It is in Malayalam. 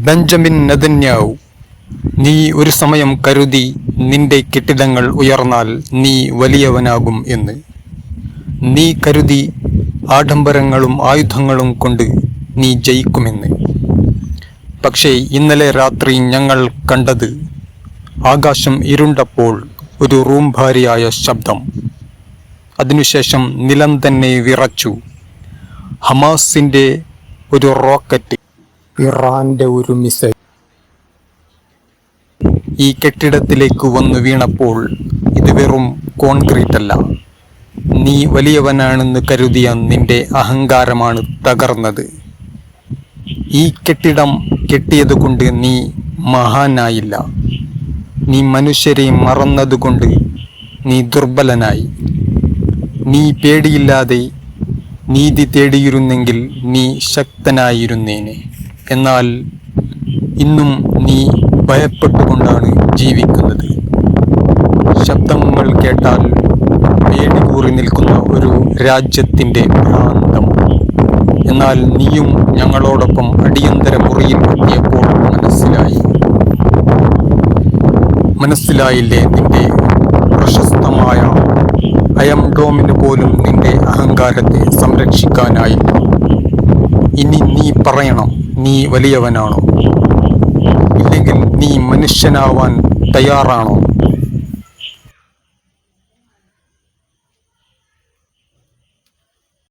ബെഞ്ചമിൻ നെതന്യാഹു, നീ ഒരു സമയം കരുതി നിന്റെ കെട്ടിടങ്ങൾ ഉയർന്നാൽ നീ വലിയവനാകും എന്ന്. നീ കരുതി ആഡംബരങ്ങളും ആയുധങ്ങളും കൊണ്ട് നീ ജയിക്കുമെന്ന്. പക്ഷേ ഇന്നലെ രാത്രി ഞങ്ങൾ കണ്ടത്, ആകാശം ഇരുണ്ടപ്പോൾ ഒരു റൂംഭാരിയായ ശബ്ദം. അതിനുശേഷം നിലം തന്നെ വിറച്ചു. ഹമാസിന്റെ ഒരു റോക്കറ്റ്, ഇറാന്റെ ഒരു മിസൈൽ ഈ കെട്ടിടത്തിലേക്ക് വന്നു വീണപ്പോൾ ഇത് വെറും കോൺക്രീറ്റ് അല്ല. നീ വലിയവനാണെന്ന് കരുതിയ നിന്റെ അഹങ്കാരമാണ് തകർന്നത്. ഈ കെട്ടിടം കെട്ടിയതുകൊണ്ട് നീ മഹാനായില്ല. നീ മനുഷ്യരെ മറന്നതുകൊണ്ട് നീ ദുർബലനായി. നീ പേടിയില്ലാതെ നീതി തേടിയിരുന്നെങ്കിൽ നീ ശക്തനായിരുന്നേനെ. എന്നാൽ ഇന്നും നീ ഭയപ്പെട്ടുകൊണ്ടാണ് ജീവിക്കുന്നത്. ശബ്ദങ്ങൾ കേട്ടാൽ പേടികൂറി നിൽക്കുന്ന ഒരു രാജ്യത്തിൻ്റെ ഭ്രാന്തം. എന്നാൽ നീയും ഞങ്ങളോടൊപ്പം അടിയന്തര മുറിയിൽ എത്തിയപ്പോൾ മനസ്സിലായില്ലേ നിന്റെ പ്രശസ്തമായ അയം ഡോമിന് പോലും നിന്റെ അഹങ്കാരത്തെ സംരക്ഷിക്കാനായില്ല. ഇനി നീ പറയണം, നീ വലിയവനാണോ? ഇല്ലെങ്കിൽ നീ മനുഷ്യനാവാൻ തയ്യാറാണോ?